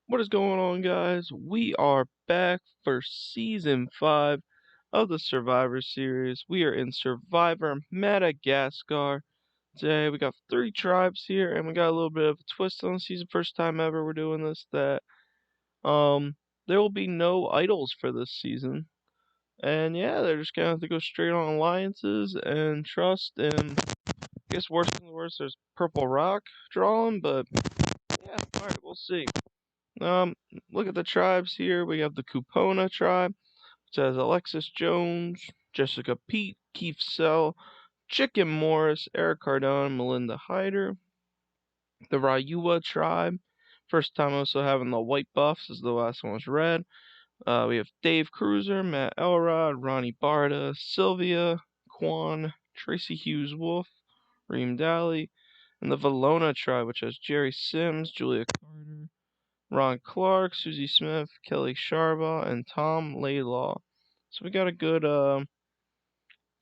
What is going on, guys? We are back for season 5 of the Survivor series. We are in Survivor Madagascar. Today we got 3 tribes here, and we got a little bit of a twist on the season. First time ever we're doing this, that there will be no idols for this season. And yeah, they're just gonna have to go straight on alliances and trust, and I guess worst thing worst, there's Purple Rock drawing, but yeah, alright, we'll see. Um, Look at the tribes here. We have the Kupona tribe, which has Alexis Jones, Jessica Pete, Keith Sell, Chicken Morris, Eric Cardone, Melinda Hyder. The Rayua tribe, first time also having the white buffs, as the last one was red. We have Dave Cruiser, Matt Elrod, Ronnie Barda, Sylvia, Quan, Tracy Hughes Wolf, Reem Daly, and the Valona tribe, which has Jerry Sims, Julia Carter, Ron Clark, Susie Smith, Kelly Sharbaugh, and Tom Laidlaw. So we got a good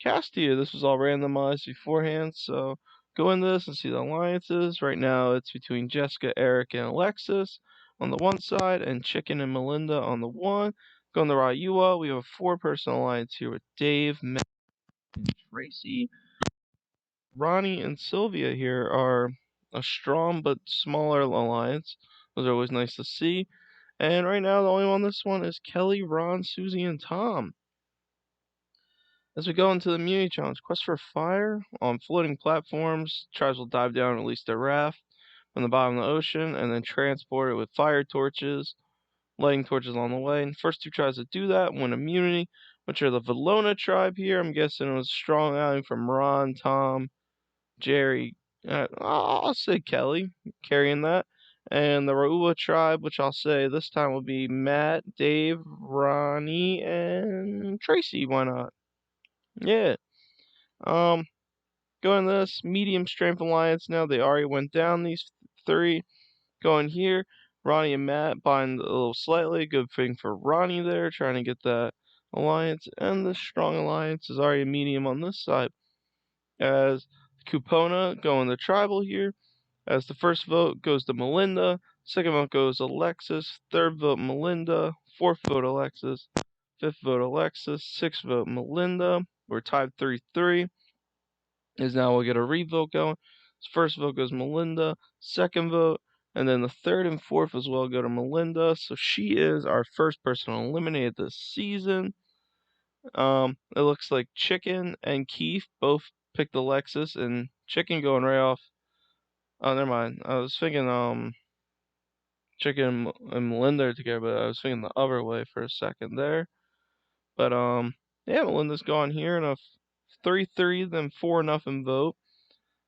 cast here. This was all randomized beforehand, so go into this and see the alliances. Right now it's between Jessica, Eric, and Alexis on the one side, and Chicken and Melinda on the one. Going to Rayua, we have a 4-person alliance here with Dave, Matt, and Tracy. Ronnie and Sylvia here are a strong but smaller alliance. Those are always nice to see. And right now, the only one on this one is Kelly, Ron, Susie, and Tom. As we go into the immunity challenge, quest for fire on floating platforms. Tribes will dive down and release their raft from the bottom of the ocean and then transport it with fire torches, lighting torches along the way. And the first 2 tribes that do that win immunity, which are the Valona tribe here. I'm guessing it was a strong outing from Ron, Tom, Jerry, I'll say Kelly carrying that. And the Raua tribe, which I'll say this time will be Matt, Dave, Ronnie, and Tracy. Why not? Yeah. Um, Going this medium strength alliance now. They already went down these 3. Going here, Ronnie and Matt bind a little slightly. Good thing for Ronnie there, trying to get that alliance. And the strong alliance is already medium on this side. As Kupona going the tribal here. As the first vote goes to Melinda, second vote goes Alexis, third vote Melinda, fourth vote Alexis, fifth vote Alexis, sixth vote Melinda. We're tied 3-3. Is now we'll get a revote going. First vote goes Melinda, second vote, and then the third and fourth as well go to Melinda. So she is our first person eliminated this season. It looks like Chicken and Keith both picked Alexis, and Chicken going right off. Oh, never mind. I was thinking Chicken and Melinda are together, but I was thinking the other way for a second there. But yeah, Melinda's gone here in a 3-3, then 4-0 vote.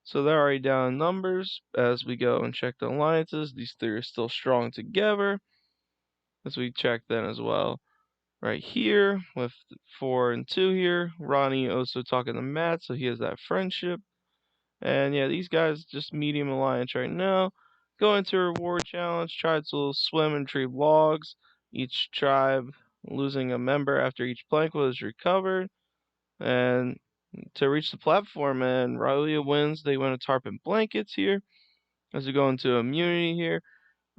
So they're already down in numbers. As we go and check the alliances, these 3 are still strong together. As we check then as well. Right here with 4 and 2 here. Ronnie also talking to Matt, so he has that friendship. And yeah, these guys just medium alliance right now. Go into a reward challenge. Tribes will swim and retrieve logs. Each tribe losing a member after each plank was recovered. And to reach the platform, and Raulia wins. They win a tarpon blankets here. As we go into immunity here.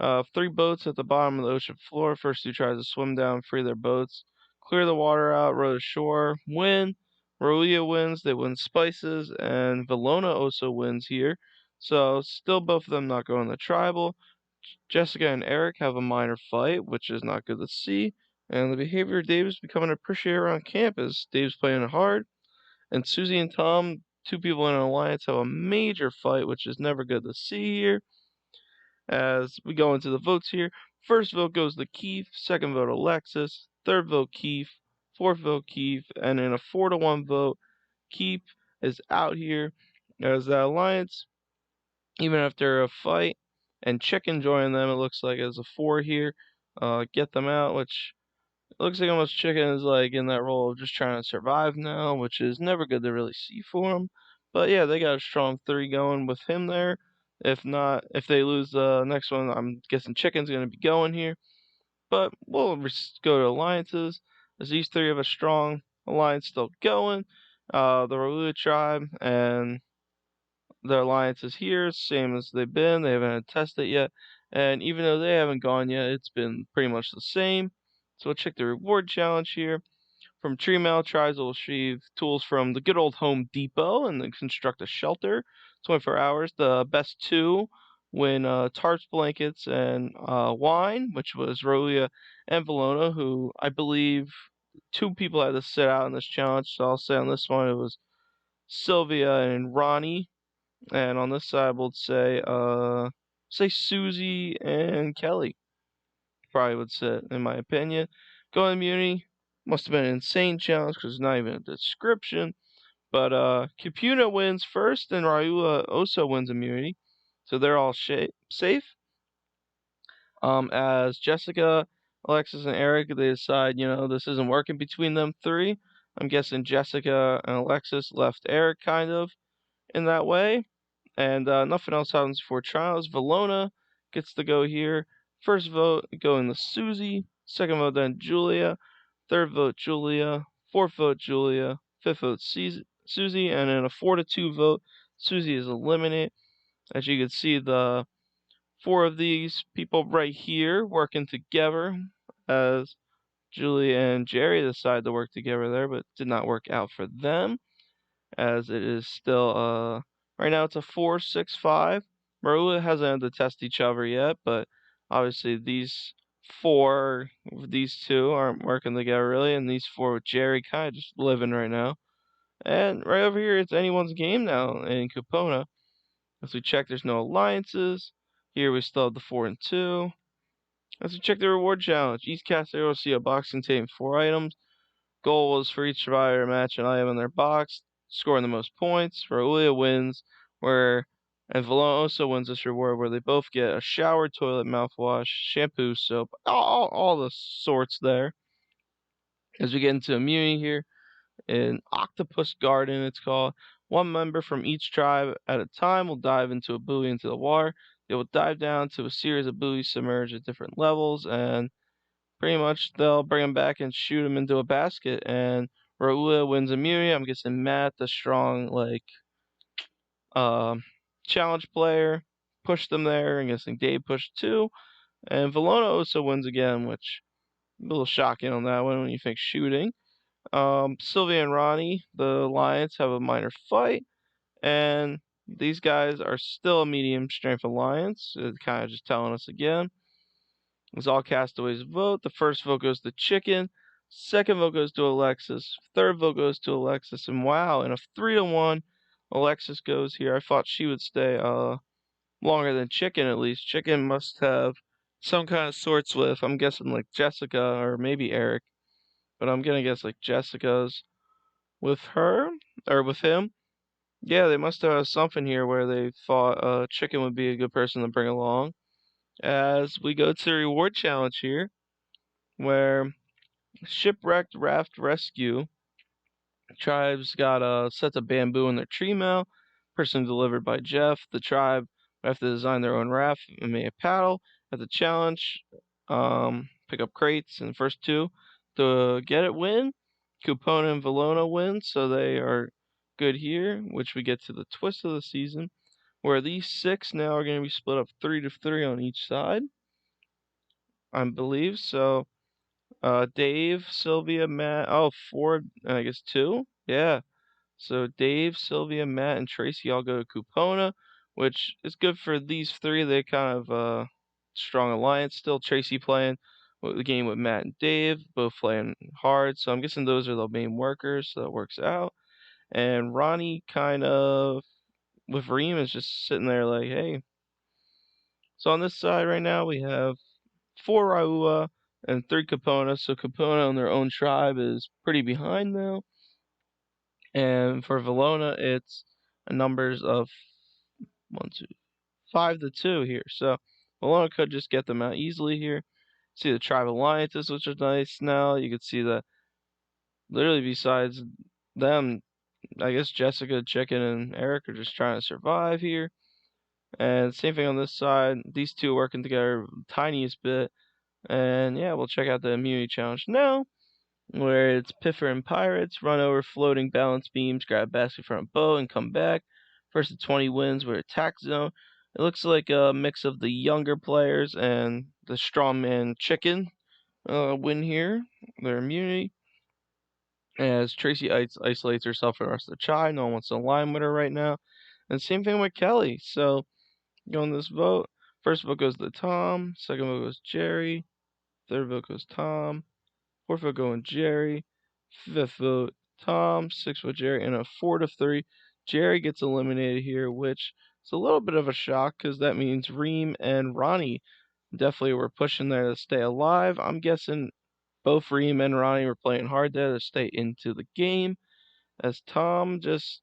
3 boats at the bottom of the ocean floor. First 2 tries to swim down, free their boats, clear the water out, row to shore, win. Rolia wins, they win spices, and Valona also wins here. So still both of them not going to tribal. Jessica and Eric have a minor fight, which is not good to see. And the behavior of Dave is becoming appreciated around campus. Dave's playing it hard. And Susie and Tom, 2 people in an alliance, have a major fight, which is never good to see here. As we go into the votes here, first vote goes to Keith, second vote Alexis, third vote Keith, fourth vote Keith, and in a 4-1 vote, Keith is out here as the alliance, even after a fight, and Chicken joining them, it looks like as a 4 here, get them out, which it looks like almost Chicken is like in that role of just trying to survive now, which is never good to really see for him. But yeah, they got a strong 3 going with him there. If not, if they lose the next one, I'm guessing Chicken's going to be going here. But we'll go to alliances, as these 3 have a strong alliance still going. The Rolu tribe and their alliance is here, same as they've been. They haven't had tested yet. And even though they haven't gone yet, it's been pretty much the same. So we'll check the reward challenge here. From Tree Mail, tries will retrieve tools from the good old Home Depot and then construct a shelter. 24 hours. The best two win tarps, blankets, and wine, which was Rolia and Valona, who I believe two people had to sit out in this challenge. So I'll say on this one it was Sylvia and Ronnie, and on this side we'll say Susie and Kelly. Probably would sit, in my opinion. Going immunity must have been an insane challenge because it's not even a description. But Caputa wins first, and Raula also wins immunity, so they're all safe. As Jessica, Alexis, and Eric, they decide, this isn't working between them three. I'm guessing Jessica and Alexis left Eric kind of in that way. And nothing else happens before trials. Valona gets to go here. First vote going to Susie. Second vote then Julia. Third vote Julia. Fourth vote Julia. Fifth vote Susie. And in a 4-2 vote, Susie is eliminated. As you can see, the four of these people right here working together as Julia and Jerry decide to work together there, but did not work out for them as it is still right now it's a 4-6-5. Marula hasn't had to test each other yet, but obviously these two aren't working together really, and these four with Jerry kind of just living right now. And right over here it's anyone's game now in Kupona. As we check, there's no alliances. Here we still have the 4-2. As we check the reward challenge, each caster will see a box containing 4 items. Goal is for each survivor to match an item in their box, scoring the most points. Raulia wins, and Valon also wins this reward where they both get a shower, toilet, mouthwash, shampoo, soap, all the sorts there. As we get into immunity here, in Octopus Garden, it's called. One member from each tribe at a time will dive into a buoy into the water. They will dive down to a series of buoys submerged at different levels, and pretty much they'll bring him back and shoot him into a basket. And Raula wins immunity. I'm guessing Matt, the strong challenge player, pushed them there. I'm guessing Dave pushed too. And Valona also wins again, which a little shocking on that one when you think shooting. Sylvia and Ronnie, the Lions, have a minor fight, and these guys are still a medium strength alliance. It's kind of just telling us again. As all castaways vote, the first vote goes to Chicken, second vote goes to Alexis, third vote goes to Alexis, and wow, in a 3-1, Alexis goes here. I thought she would stay longer than Chicken at least. Chicken must have some kind of sorts with, I'm guessing like Jessica or maybe Eric, but I'm gonna guess like Jessica's with her or with him. Yeah, they must have something here where they thought Chicken would be a good person to bring along. As we go to the reward challenge here, where shipwrecked raft rescue tribes got sets of bamboo in their tree mail. Person delivered by Jeff. The tribe have to design their own raft and make a paddle. At the challenge, pick up crates, and the first two to get it win. Cupona and Valona win, so they are good here. Which we get to the twist of the season, where these 6 now are going to be split up 3-3 on each side, I believe. So Dave, Sylvia, Matt. Oh, 4, I guess 2. Yeah. So Dave, Sylvia, Matt, and Tracy all go to Kupona, which is good for these 3. They kind of strong alliance still. Tracy playing the game with Matt and Dave, both playing hard. So I'm guessing those are the main workers. So that works out. And Ronnie kind of with Reem is just sitting there like, hey. So on this side right now we have 4 Raua and 3 Capona. So Capona on their own tribe is pretty behind now. And for Valona, it's numbers of 5-2 here. So Valona could just get them out easily here. See the tribe alliances, which are nice now. You can see that literally besides them, I guess Jessica, Chicken, and Eric are just trying to survive here. And same thing on this side. These two working together tiniest bit. And yeah, we'll check out the immunity challenge now, where it's Piffer and Pirates, run over floating balance beams, grab a basket from a boat, and come back. First to 20 wins, we're attack zone. It looks like a mix of the younger players and the strongman chicken win here. Their immunity. As Tracy isolates herself from the rest of the tribe. No one wants to align with her right now. And same thing with Kelly. So, on this vote, first vote goes to Tom. Second vote goes Jerry. Third vote goes Tom. Fourth vote going Jerry. Fifth vote Tom. Sixth vote Jerry. And a 4-3. Jerry gets eliminated here, which is a little bit of a shock because that means Reem and Ronnie definitely were pushing there to stay alive. I'm guessing both Reem and Ronnie were playing hard there to stay into the game. As Tom just,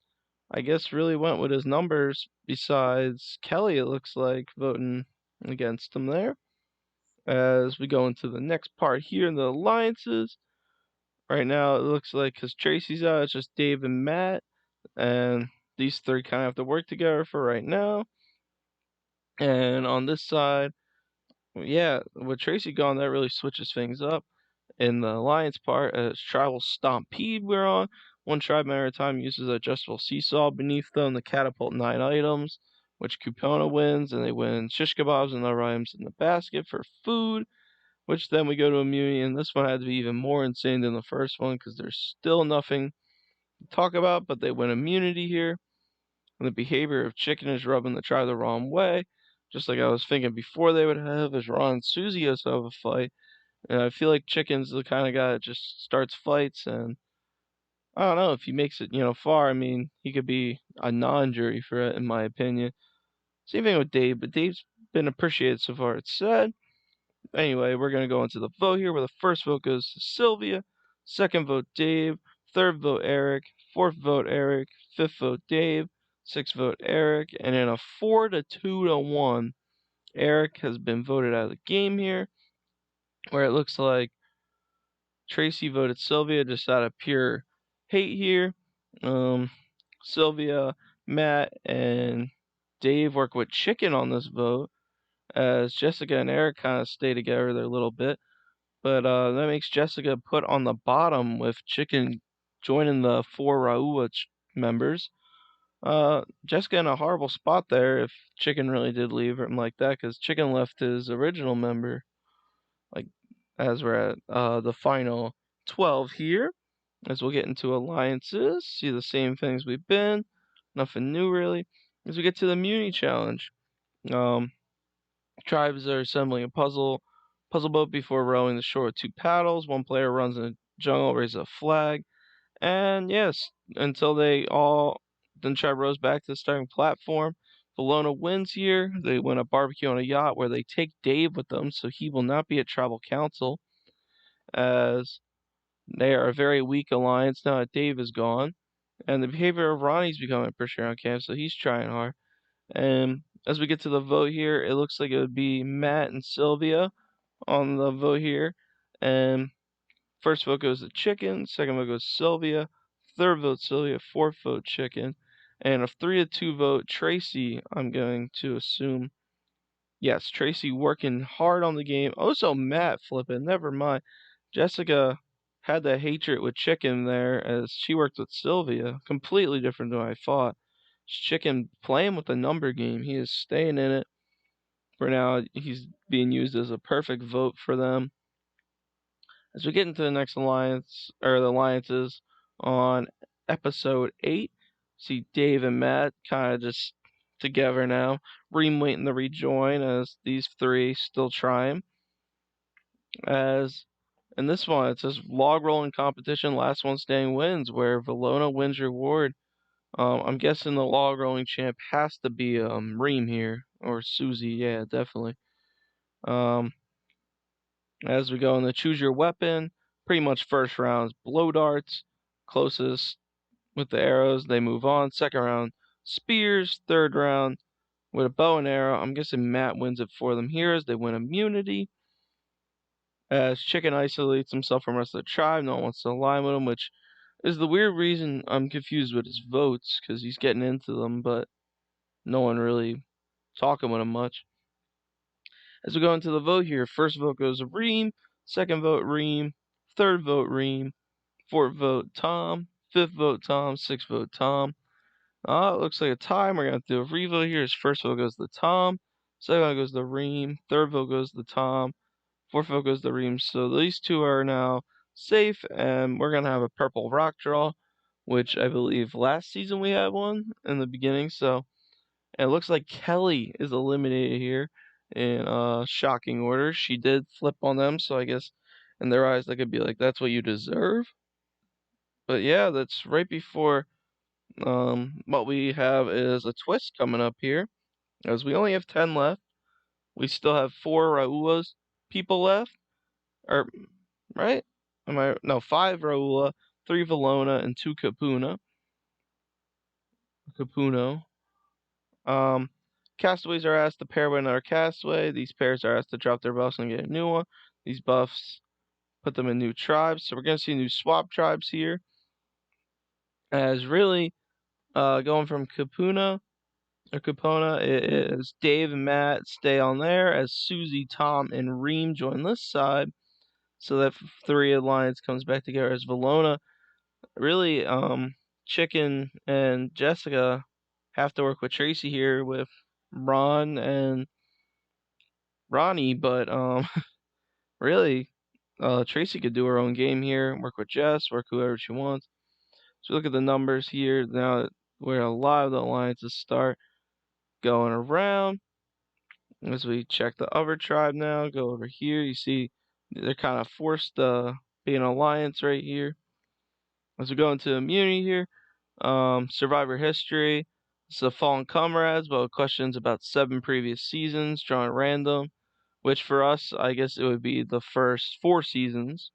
I guess, really went with his numbers, besides Kelly, it looks like, voting against him there. As we go into the next part here in the alliances, right now it looks like because Tracy's out, it's just Dave and Matt, and these three kind of have to work together for right now. And on this side, yeah, with Tracy gone, that really switches things up. In the alliance part, as Tribal Stampede we're on, one tribe member at a time uses an adjustable seesaw beneath them to catapult 9 items, which Kupona wins, and they win shish kebabs and other items in the basket for food, which then we go to immunity, and this one had to be even more insane than the first one because there's still nothing to talk about, but they win immunity here. And the behavior of Chicken is rubbing the tribe the wrong way, just like I was thinking before they would have, as Ron and Susie also have a fight. And I feel like Chicken's the kind of guy that just starts fights, and I don't know if he makes it, far. I mean, he could be a non-jury threat, in my opinion. Same thing with Dave, but Dave's been appreciated so far, it's said. Anyway, we're going to go into the vote here, where the first vote goes to Sylvia, second vote Dave, third vote Eric, fourth vote Eric, fifth vote Dave, sixth vote Eric, and in a 4-2-1, Eric has been voted out of the game here, where it looks like Tracy voted Sylvia just out of pure hate here. Sylvia, Matt, and Dave work with Chicken on this vote, as Jessica and Eric kind of stay together there a little bit. But that makes Jessica put on the bottom with Chicken joining the 4 Raua members. Jessica in a horrible spot there if Chicken really did leave him like that, because Chicken left his original member, like, as we're at the final 12 here. As we'll get into alliances, see the same things we've been, nothing new really. As we get to the Muni Challenge, tribes are assembling a puzzle boat before rowing the shore with 2 paddles. One player runs in the jungle, raises a flag, and yes, until then tribe rows back to the starting platform. Valona wins here. They win a barbecue on a yacht where they take Dave with them, so he will not be at tribal council, as they are a very weak alliance now that Dave is gone. And the behavior of Ronnie's becoming pretty sure on camp, so he's trying hard. And as we get to the vote here, it looks like it would be Matt and Sylvia on the vote here. And first vote goes to Chicken, second vote goes to Sylvia, third vote Sylvia, fourth vote Chicken. And a 3-2 vote, Tracy, I'm going to assume. Yes, Tracy working hard on the game. Also, Matt flipping, never mind. Jessica had that hatred with Chicken there as she worked with Sylvia. Completely different than I thought. Chicken playing with the number game. He is staying in it. For now, he's being used as a perfect vote for them. As we get into the next alliance, or the alliances on episode 8, see Dave and Matt kind of just together now. Reem waiting to rejoin as these three still trying. As in this one, it says log rolling competition, last one standing wins, where Valona wins reward. I'm guessing the log rolling champ has to be Reem here, or Susie, yeah, definitely. As we go in the choose your weapon, pretty much first round's blow darts, closest with the arrows, they move on. Second round, spears. Third round, with a bow and arrow. I'm guessing Matt wins it for them here as they win immunity. As Chicken isolates himself from the rest of the tribe, no one wants to align with him, which is the weird reason I'm confused with his votes, because he's getting into them, but no one really talking with him much. As we go into the vote here, first vote goes to Reem, second vote Reem, third vote Reem, fourth vote Tom, fifth vote Tom, sixth vote Tom. It looks like a time. We're gonna do a revote here. His first vote goes to Tom. Second vote goes to Reem. Third vote goes to Tom. Fourth vote goes to Reem. So these two are now safe, and we're gonna have a purple rock draw, which I believe last season we had one in the beginning. So it looks like Kelly is eliminated here in shocking order. She did flip on them, so I guess in their eyes that could be like that's what you deserve. But yeah, that's right before what we have is a twist coming up here, as we only have 10 left. We still have 4 Raula's people left, or right? Am I no 5 Raula, 3 Valona, and 2 Capuno. Um, Castaways are asked to pair with another castaway. These pairs are asked to drop their buffs and get a new one. These buffs put them in new tribes, so we're gonna see new swap tribes here. As really, going from Capuna or Capona is Dave and Matt stay on there, as Susie, Tom, and Reem join this side. So that 3 alliance comes back together as Valona. Really, Chicken and Jessica have to work with Tracy here with Ron and Ronnie, but really, Tracy could do her own game here, work with Jess, work whoever she wants. So look at the numbers here now where a lot of the alliances start going around. As we check the other tribe now, go over here, you see they're kind of forced to be an alliance right here. As we go into immunity here, Survivor history. It's the Fallen Comrades, but questions about 7 previous seasons, drawn at random. Which for us, I guess it would be the first 4 seasons.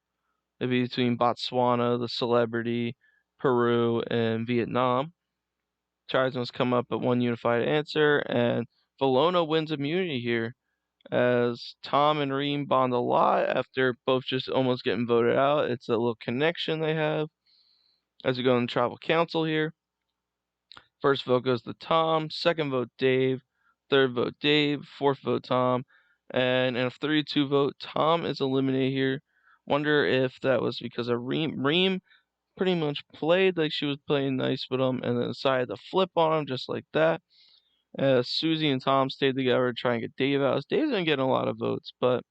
It'd be between Botswana, the Celebrity, Peru, and Vietnam. Tribes must come up with one unified answer, and Valona wins immunity here, as Tom and Reem bond a lot after both just almost getting voted out. It's a little connection they have. As we go in tribal council here, first vote goes to Tom, second vote Dave, third vote Dave, fourth vote Tom, and in a 3-2 vote, Tom is eliminated here. Wonder if that was because of Reem. Reem pretty much played like she was playing nice with him and then decided to flip on him just like that. Susie and Tom stayed together to try and get Dave out. Dave's been getting a lot of votes, but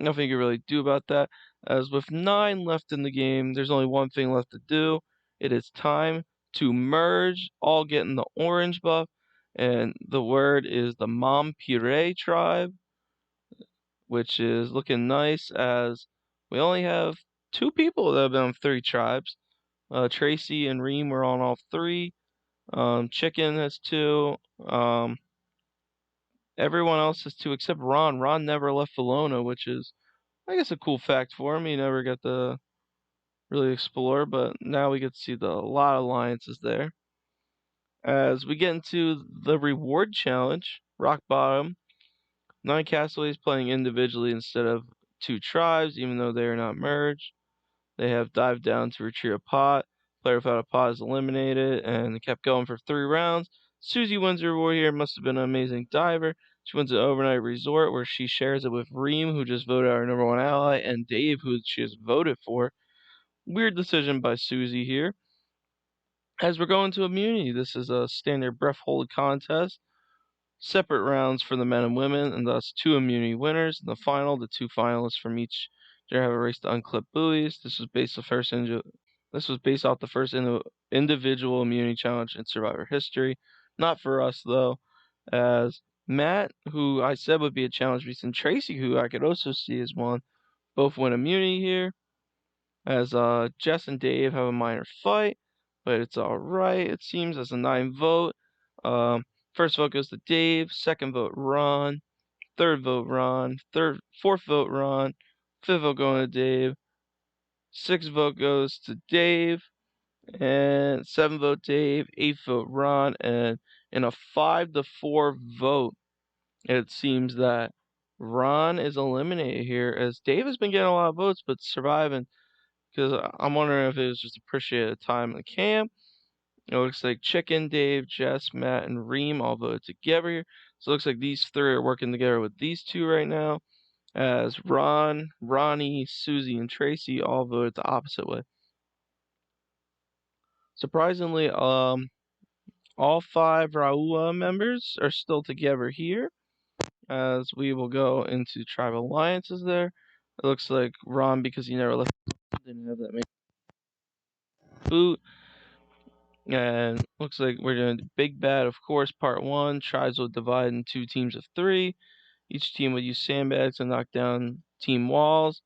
nothing you can really do about that. As with 9 left in the game, there's only one thing left to do. It is time to merge, all getting the orange buff. And the word is the Mom Puree tribe, which is looking nice as we only have 2 people that have been on 3 tribes. Tracy and Reem were on all 3. Chicken has 2. Everyone else has 2 except Ron. Ron never left Valona, which is, I guess, a cool fact for him. He never got to really explore, but now we get to see a lot of alliances there. As we get into the reward challenge, rock bottom, 9 castaways playing individually instead of 2 tribes, even though they are not merged. They have dived down to retrieve a pot. Player without a pot is eliminated, and they kept going for 3 rounds. Susie wins the reward here. Must have been an amazing diver. She wins an overnight resort where she shares it with Reem, who just voted our #1 ally, and Dave, who she has voted for. Weird decision by Susie here. As we're going to immunity, this is a standard breath hold contest. Separate rounds for the men and women, and thus 2 immunity winners. In the final, the 2 finalists from each gender have a race to unclip buoys. This was based off the first individual immunity challenge in Survivor history. Not for us though, as Matt, who I said would be a challenge beast, and Tracy, who I could also see as one, both win immunity here. As Jess and Dave have a minor fight, but it's alright, it seems, as a 9 vote. First vote goes to Dave, second vote Ron, third vote Ron, fourth vote Ron, fifth vote going to Dave, sixth vote goes to Dave, and seventh vote Dave, eighth vote Ron, and in a 5-4 vote, it seems that Ron is eliminated here, as Dave has been getting a lot of votes, but surviving. Because I'm wondering if it was just appreciated time in the camp. It looks like Chicken, Dave, Jess, Matt, and Reem all voted together here. So it looks like these 3 are working together with these 2 right now. As Ron, Ronnie, Susie, and Tracy all voted the opposite way. Surprisingly, All 5 Raua members are still together here, as we will go into tribal alliances there. It looks like Ron, because he never left, didn't have that many boot. And looks like we're doing Big Bad, of course, part 1. Tribes will divide in 2 teams of 3. Each team will use sandbags to knock down team walls.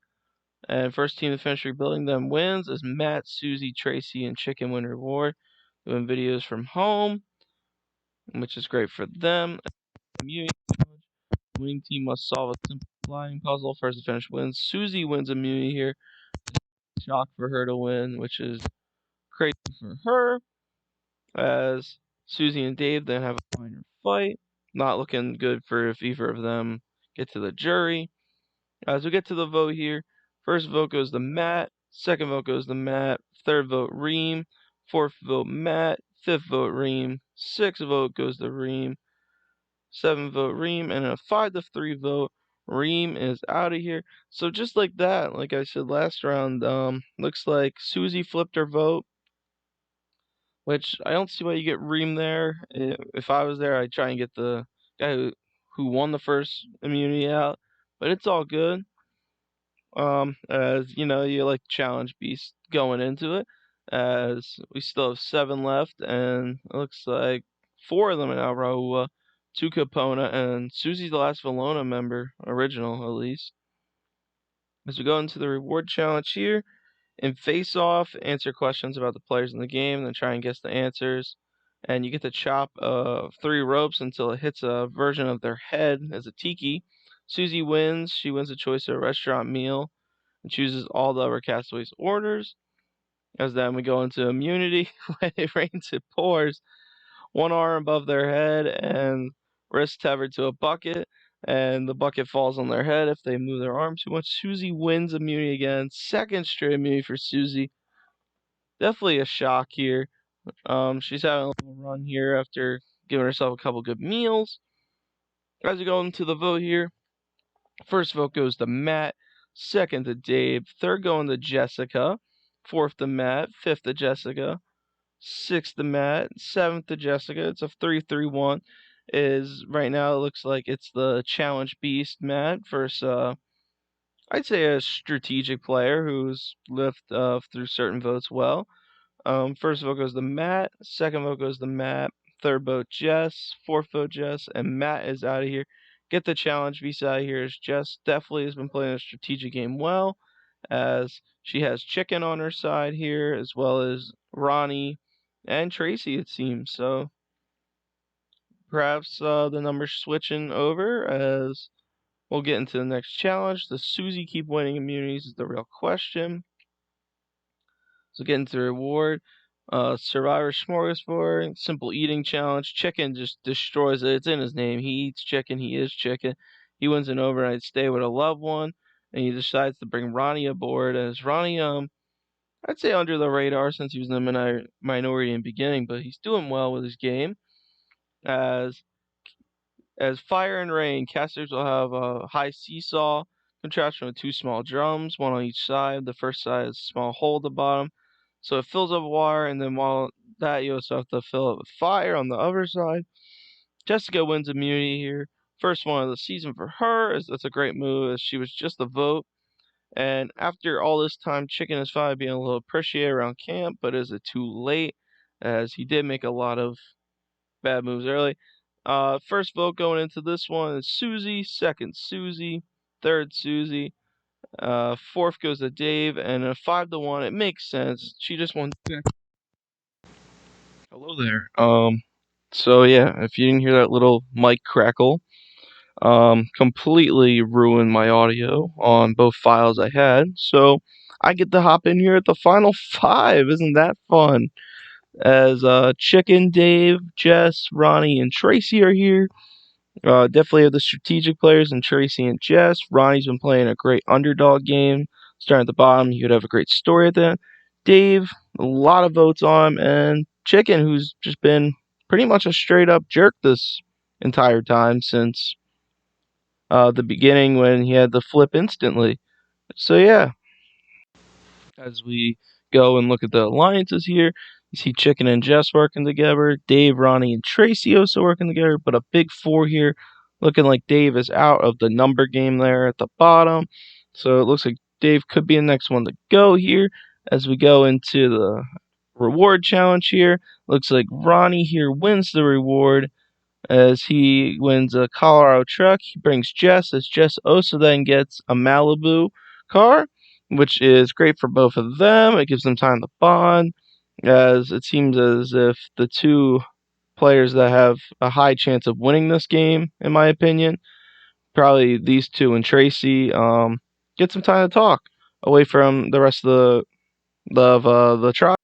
And first team to finish rebuilding them wins, as Matt, Susie, Tracy, and Chicken win reward. Doing videos from home, which is great for them. Immunity challenge. The winning team must solve a simple flying puzzle. First to finish wins. Susie wins immunity here. Shock for her to win, which is crazy for her, as Susie and Dave then have a minor fight. Not looking good for if either of them get to the jury. As we get to the vote here, first vote goes to Matt, second vote goes to Matt, third vote Reem, fourth vote Matt, fifth vote Reem, sixth vote goes to Reem, seventh vote Reem, and a 5-3 vote. Reem is out of here. So just like that, like I said last round, looks like Susie flipped her vote, which I don't see why you get Reem there. If I was there, I'd try and get the guy who won the first immunity out, but it's all good. As you know, you like challenge beast going into it, as we still have 7 left, and it looks like 4 of them are now Raua, 2 Capona, and Susie's the last Valona member, original at least. As we go into the reward challenge here, in face off, answer questions about the players in the game, then try and guess the answers. And you get to chop 3 ropes until it hits a version of their head as a tiki. Susie wins. She wins the choice of a restaurant meal and chooses all the other castaways' orders. As then we go into immunity. When it rains, it pours. 1 arm above their head and wrist tethered to a bucket, and the bucket falls on their head if they move their arm too much. Susie wins immunity again. Second straight immunity for Susie. Definitely a shock here. She's having a little run here after giving herself a couple good meals. As we go into the vote here, first vote goes to Matt, second to Dave, third going to Jessica, fourth to Matt, fifth to Jessica, sixth to Matt, seventh to Jessica. It's a 3-3-1. Is right now it looks like it's the challenge beast Matt versus I'd say a strategic player who's lived through certain votes well. First vote goes to Matt, second vote goes to Matt, third vote Jess, fourth vote Jess, and Matt is out of here. Get the challenge visa out of here, as Jess definitely has been playing a strategic game well, as she has Chicken on her side here, as well as Ronnie and Tracy, it seems. So perhaps the numbers switching over, as we'll get into the next challenge. Does Susie keep winning immunities is the real question. So get into the reward. Survivor Smorgasbord, simple eating challenge. Chicken just destroys it. It's in his name. He eats chicken. He is chicken. He wins an overnight stay with a loved one, and he decides to bring Ronnie aboard. As Ronnie, I'd say under the radar since he was in the minority in the beginning, but he's doing well with his game. As Fire and Rain, casters will have a high seesaw contraption with 2 small drums, 1 on each side. The first side is a small hole at the bottom, so it fills up with water, and then while that, you also have to fill it with fire on the other side. Jessica wins immunity here. First one of the season for her, as that's a great move, as she was just a vote. And after all this time, Chicken is finally being a little appreciated around camp, but is it too late, as he did make a lot of bad moves early. First vote going into this one is Susie, second Susie, third Susie, fourth goes to Dave, and a 5-1. It makes sense. She just won. Hello there. So yeah, if you didn't hear that little mic crackle, completely ruined my audio on both files I had. So I get to hop in here at the final 5. Isn't that fun? As Chicken, Dave, Jess, Ronnie, and Tracy are here. Definitely have the strategic players in Tracy and Jess. Ronnie's been playing a great underdog game. Starting at the bottom, he could have a great story at the end. Dave, a lot of votes on him, and Chicken, who's just been pretty much a straight up jerk this entire time since the beginning when he had the flip instantly. So yeah, as we go and look at the alliances here, You see Chicken and Jess working together, Dave, Ronnie, and Tracy also working together, but a big four here, looking like Dave is out of the number game there at the bottom. So it looks like Dave could be the next one to go here as we go into the reward challenge here. Looks like Ronnie here wins the reward as he wins a Colorado truck. He brings Jess, as Jess also then gets a Malibu car, which is great for both of them. It gives them time to bond, as it seems as if the two players that have a high chance of winning this game, in my opinion, probably these two and Tracy, get some time to talk away from the rest of the trial.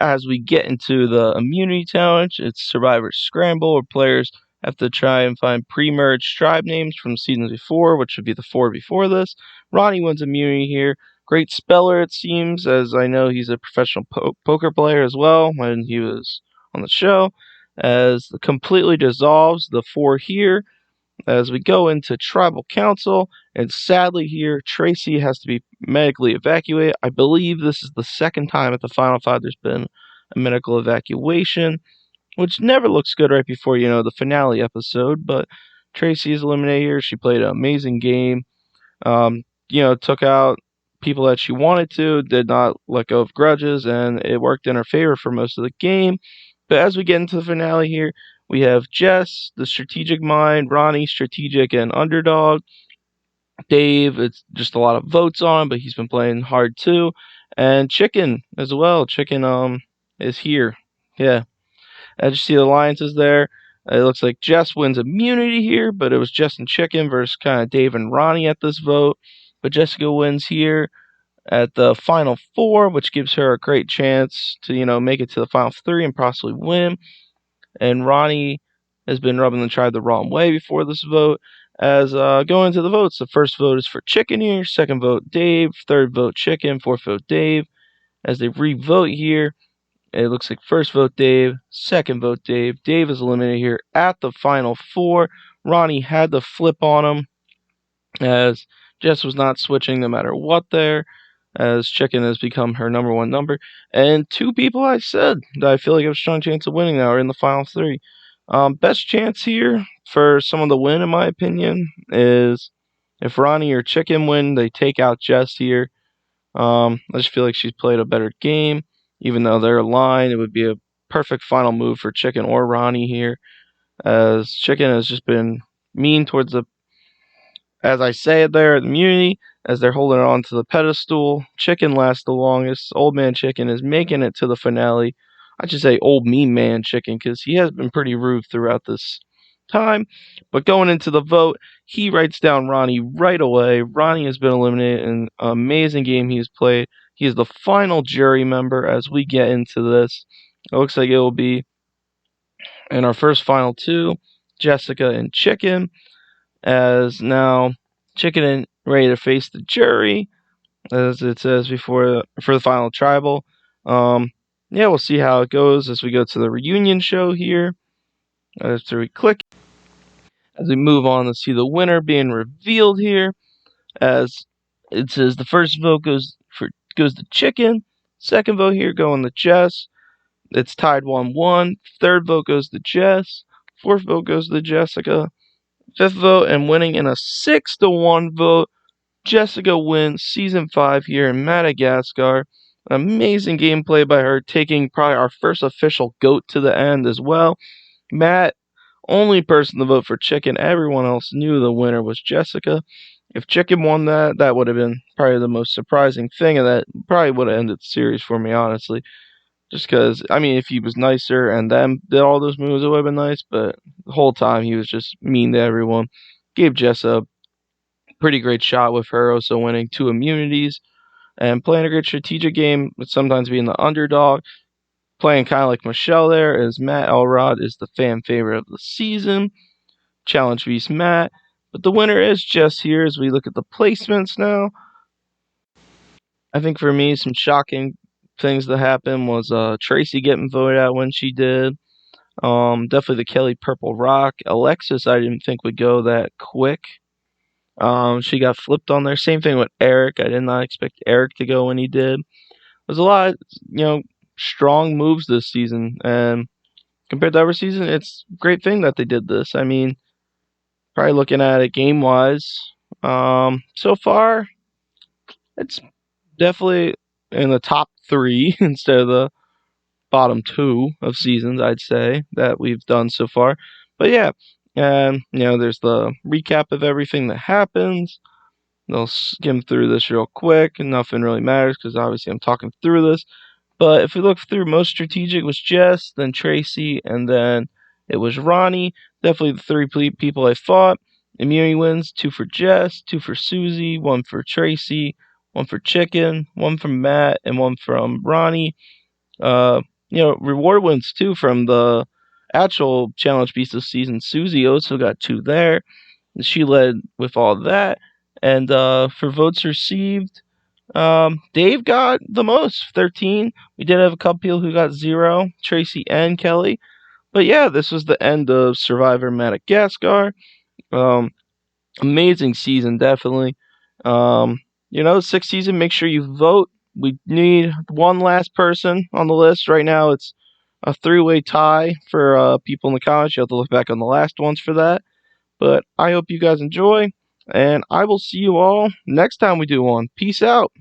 As we get into the immunity challenge, it's Survivor Scramble, where players have to try and find pre-merged tribe names from seasons before, which would be the four before this. Ronnie wins immunity here. Great speller, it seems, as I know he's a professional poker player as well when he was on the show. As completely dissolves the four here, as we go into tribal council, and sadly here, Tracy has to be medically evacuated. I believe this is the second time at the Final Five there's been a medical evacuation, which never looks good right before, the finale episode, but Tracy is eliminated here. She played an amazing game. Took out people that she wanted to, did not let go of grudges, and it worked in her favor for most of the game. But as we get into the finale here, we have Jess, the strategic mind, Ronnie, strategic and underdog, Dave, it's just a lot of votes on, but he's been playing hard too, and Chicken as well. Chicken is here. Yeah, as you see the alliances there, it looks like Jess wins immunity here, but it was Jess and Chicken versus kind of Dave and Ronnie at this vote. But Jessica wins here at the final four, which gives her a great chance to, make it to the final three and possibly win. And Ronnie has been rubbing the tribe the wrong way before this vote. As going to the votes, the first vote is for Chicken here, second vote Dave, third vote Chicken, fourth vote Dave. As they re-vote here, it looks like first vote Dave, second vote Dave. Dave is eliminated here at the final four. Ronnie had to flip on him, as Jess was not switching no matter what there, as Chicken has become her number one number. And two people I said that I feel like have a strong chance of winning now are in the final three. Best chance here for someone to win, in my opinion, is if Ronnie or Chicken win, they take out Jess here. I just feel like she's played a better game. Even though they're aligned, it would be a perfect final move for Chicken or Ronnie here, as Chicken has just been mean towards as I say it there, the immunity, as they're holding on to the pedestal. Chicken lasts the longest. Old Man Chicken is making it to the finale. I should say Old Mean Man Chicken, because he has been pretty rude throughout this time. But going into the vote, he writes down Ronnie right away. Ronnie has been eliminated in an amazing game he has played. He is the final jury member as we get into this. It looks like it will be in our first final two, Jessica and Chicken, as now Chicken and ready to face the jury, as it says before for the final tribal. We'll see how it goes as we go to the reunion show here. After we click, as we move on to see the winner being revealed here, as it says the first vote goes to Chicken, second vote here going to Jess. It's tied 1-1. Third vote goes to Jess. Fourth vote goes to Jessica. Fifth vote, and winning in a 6-1 vote, Jessica wins Season 5 here in Madagascar. Amazing gameplay by her, taking probably our first official GOAT to the end as well. Matt, only person to vote for Chicken. Everyone else knew the winner was Jessica. If Chicken won that would have been probably the most surprising thing, and that probably would have ended the series for me, honestly. Just because, if he was nicer and then did all those moves, it would have been nice, but the whole time he was just mean to everyone. Gave Jess a pretty great shot with her also winning 2 immunities and playing a great strategic game, but sometimes being the underdog. Playing kind of like Michelle there, as Matt Elrod is the fan favorite of the season. Challenge beats Matt. But the winner is Jess here as we look at the placements now. I think for me, some shocking things that happened was Tracy getting voted out when she did. Definitely the Kelly Purple Rock. Alexis, I didn't think would go that quick. She got flipped on there. Same thing with Eric. I did not expect Eric to go when he did. There's a lot, strong moves this season, and compared to every season, it's a great thing that they did this. I mean, probably looking at it game wise, so far it's definitely in the top three instead of the bottom two of seasons, I'd say, that we've done so far. But yeah, and there's the recap of everything that happens. They'll skim through this real quick, and nothing really matters because obviously I'm talking through this. But if we look through, most strategic was Jess, then Tracy, and then it was Ronnie. Definitely the three people I fought. Immunity wins, 2 for Jess, 2 for Susie, 1 for Tracy, 1 for Chicken, 1 from Matt, and 1 from Ronnie. Reward wins too from the actual Challenge Beast of Season. Susie also got 2 there. She led with all that. And for votes received, Dave got the most, 13. We did have a couple people who got 0, Tracy and Kelly. But yeah, this was the end of Survivor Madagascar. Amazing season, definitely. Sixth season, make sure you vote. We need one last person on the list. Right now, it's a 3-way tie for people in the comments. You have to look back on the last ones for that. But I hope you guys enjoy, and I will see you all next time we do one. Peace out.